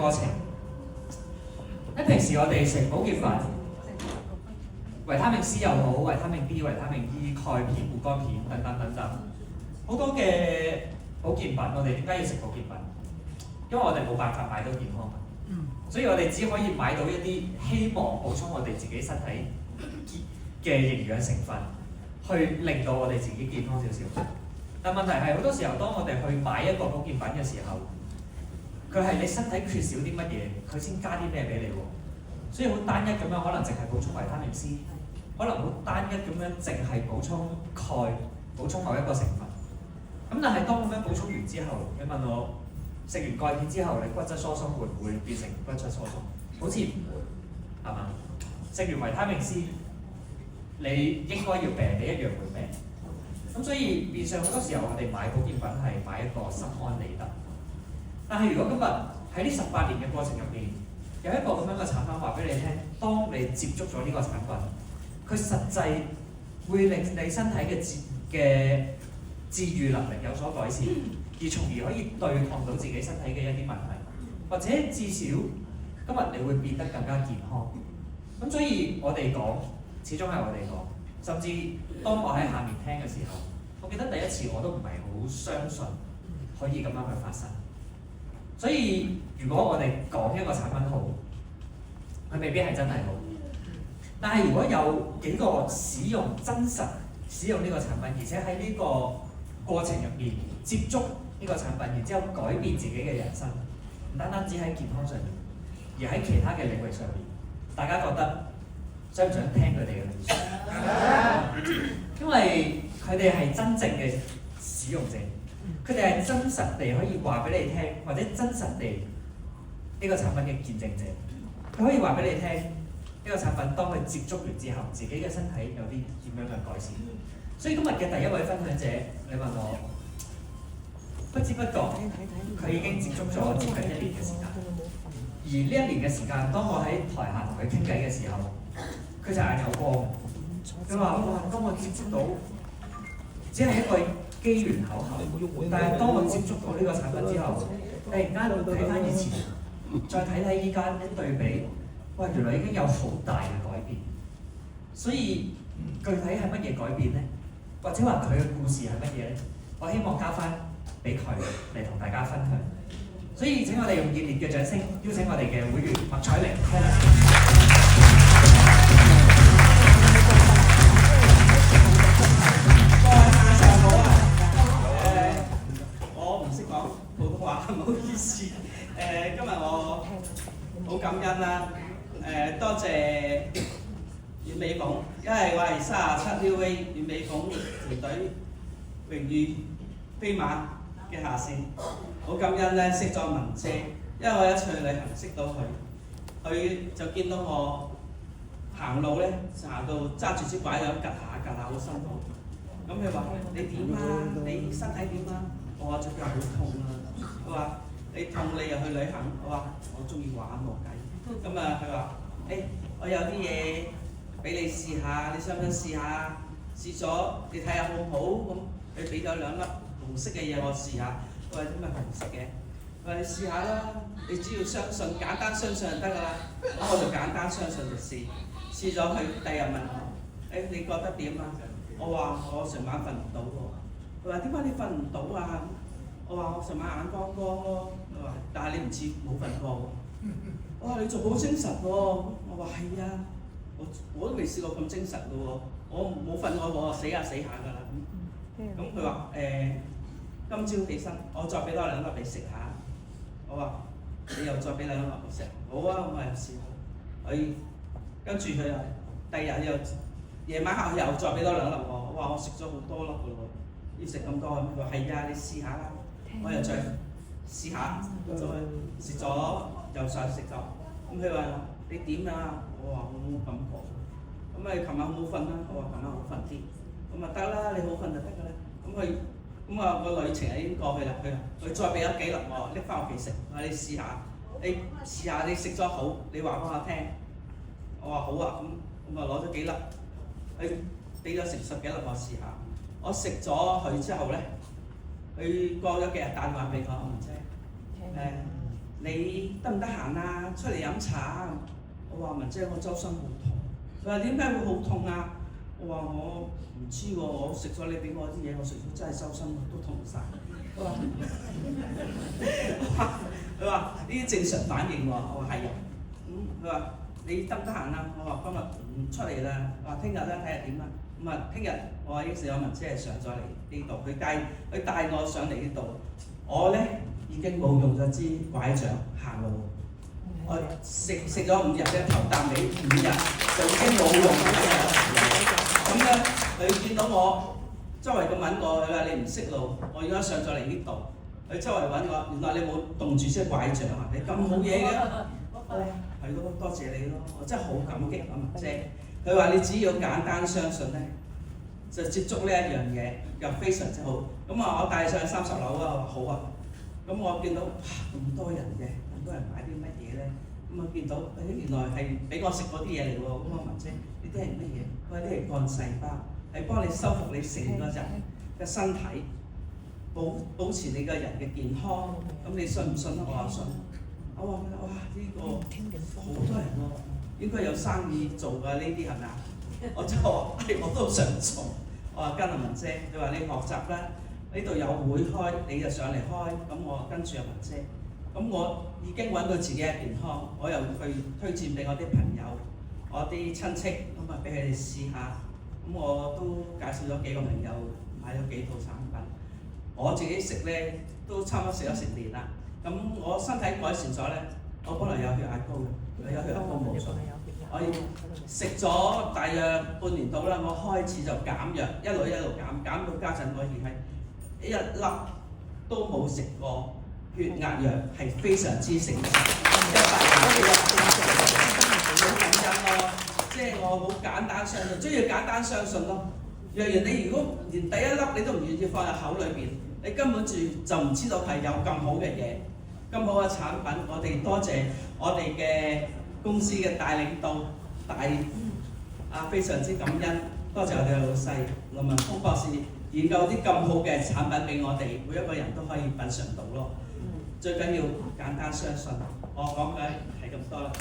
過程。喺平時我哋食保健品，維他命 C 又好，維他命 D、維他命 E、鈣片、護肝片等等等等，好多嘅保健品，我哋點解要食保健品？因為我哋冇辦法買到健康品，所以我哋只可以買到一啲希望補充我哋自己身體嘅營養成分，去令到我哋自己健康少少。但問題係好多時候，當我哋去買一個保健品嘅時候，佢係你身體缺少啲乜嘢，佢先加啲咩俾你喎。所以好單一咁樣，可能淨係補充維他命 C， 可能好單一咁樣淨係補充鈣，補充某一個成分。咁但係當咁樣補充完之後，你問我食完鈣片之後，你骨質疏鬆會唔會變成骨質疏鬆？好似唔會，係嘛？食完維他命 C， 你應該要病，你一樣會病。咁所以變相好多時候，我哋買保健品係買一個心安理得。但係如果今日喺呢18年嘅過程入面，有一個咁樣嘅產品話俾你聽，當你接觸咗呢個產品，佢實際會令你身體嘅治癒能力有所改善，而從而可以對抗到自己身體嘅一啲問題，或者至少今日你會變得更加健康。咁所以我哋講，始終係我哋講，甚至當我喺下面聽嘅時候，我記得第一次我都唔係好相信可以咁樣去發生。所以如果我哋講一個產品好，佢未必係真係好。但係如果有幾個真實使用呢個產品，而且喺呢個過程入面接觸呢個產品，然之後改變自己嘅人生，唔單止喺健康上面，而喺其他嘅領域上面，大家覺得想唔想聽佢哋嘅故事？因為佢哋係真正嘅使用者。佢哋係真實地可以話俾你聽，或者真實地呢個產品嘅見證者，佢可以話俾你聽呢個產品當佢接觸完之後，自己嘅身體有啲點樣嘅改善。所以今日嘅第一位分享者，你問我不知不覺佢已經接觸咗接近1年嘅時間，而呢1年嘅時間，當我喺台下同佢傾偈嘅時候，佢就眼有光。佢話：哇！當我接觸到只係一個機緣巧合，但係當我接觸到呢個產品之後，突然間睇翻以前，再睇睇依家一對比，哇！原來已經有好大嘅改變。所以具體係乜嘢改變呢？或者話佢嘅故事係乜嘢呢？我希望交翻俾佢嚟同大家分享。所以請我哋用熱烈嘅掌聲，邀請我哋嘅會員麥彩玲。唔好意思，今日我好感恩啦，多謝阮美鳳，因為我係37 UA 阮美鳳團隊榮譽飛馬嘅下線，好感恩咧識咗文姐，因為我一出去旅行識到佢，佢就見到我行路咧，行到揸住支拐杖趌下好辛苦，咁佢話：你點啊？你身體點啊？我話隻腳好痛啊！佢話：你痛你又去旅行？我話：我中意玩冇計。咁啊，佢話：我有啲嘢俾你試下，你想唔想試下？試咗你睇下好唔好？咁佢俾咗2粒紅色嘅嘢我試下。我話：點解紅色嘅？佢話：你試下啦，你只要相信，簡單相信就得㗎啦。咁我就簡單相信就試咗佢。第日問我：你覺得點啊？我話：我成晚瞓唔到喎。佢話：點解你瞓唔到啊？我話：我成晚眼光光咯。佢話：但係你唔似冇瞓過喎。我話：你仲好精神喎。我話：係啊，我都未試過咁精神嘅喎。我冇瞓過，我死下㗎啦。咁佢話：今朝起身，我再俾多2粒你食下。我話：你又再俾2粒我食？好啊，我又試下。佢跟住佢又第二日又夜晚黑又再俾多2粒我。我話：我食咗好多粒嘅喎。要食咁多，佢話係啊，你試下啦。我又再試下，再食咗又再食咗。咁佢話：你點啊？我話：我冇感覺。咁你琴晚好唔好瞓啊？我話：琴晚好瞓啲。咁啊得啦，你好瞓就得㗎啦。咁個旅程已經過去啦。佢再俾咗幾粒我，拎翻屋企食。我話：你試下，你試下你食咗好，你話俾我聽。我話好啊。咁啊攞咗幾粒，佢俾咗成10幾粒我試下。我食咗佢之後咧，佢過咗幾日打電話俾我，唔知你得唔得閒啊？出嚟飲茶。我話文姐，我周身好痛。佢話點解會好痛啊？我話我唔知喎，我食咗你俾我啲嘢，我食咗真係周身都痛晒。佢話呢啲正常反應喎。我話係啊。佢話你得唔得閒啊？我話今日唔出嚟啦。我話聽日咧睇下點啊。咁啊，聽日我話應承我文姐係上咗嚟呢度，佢帶我上嚟呢度。我咧已經冇用咗支拐杖行路。我食咗5日咧，頭啖尾5日就已經冇用咗。咁咧，佢見到我周圍咁揾我，佢話你唔識路，我而家上咗嚟呢度，佢周圍揾我，原來你冇棟住支拐杖啊！你咁好嘢嘅，係咯，多謝你咯，我真係好感激啊文姐。佢話你只要簡單相信咧，就接觸呢一樣嘢又非常之好。咁啊，我帶上去30樓啊，好啊。咁我見到咁多人嘅，咁多人買啲乜嘢咧？咁啊見到原來係俾我食嗰啲嘢嚟喎。咁我文姐，呢啲係乜嘢？佢話呢係幹細胞，係幫你修復你成個人嘅身體，保持你個人嘅健康。咁你信唔信啊？我話信。我話哇，呢個好多人喎，應該有生意做㗎，呢啲係咪啊？我就話我都想做。我話跟阿文姐，佢話你學習啦。呢度有會開，你就上嚟開，咁我跟住阿文姐，咁我已經揾到自己嘅健康，我又去推薦俾我啲朋友、我啲親戚，咁啊俾佢哋試下，咁我都介紹咗幾個朋友買咗幾套產品，我自己食咧都差唔多食咗成年啦，咁我身體改善咗咧，我本來有血壓高嘅，有血壓高冇錯，我食咗大約半年到啦，我開始就減藥，一路減到家陣可以係1粒都冇食過，血壓藥係非常之成功，100好感恩咯，即係我好簡單相信，只要簡單相信咯。若然你如果連第一粒你都唔願意放入口裏邊，你根本就唔知道係有咁好嘅嘢，咁好嘅產品。我哋多謝我哋嘅公司嘅大領導非常之感恩，多謝我哋嘅老細林文峰博士。研究啲咁好嘅產品俾我哋，每一個人都可以品嚐到咯。最緊要簡單相信，我講嘅係咁多啦。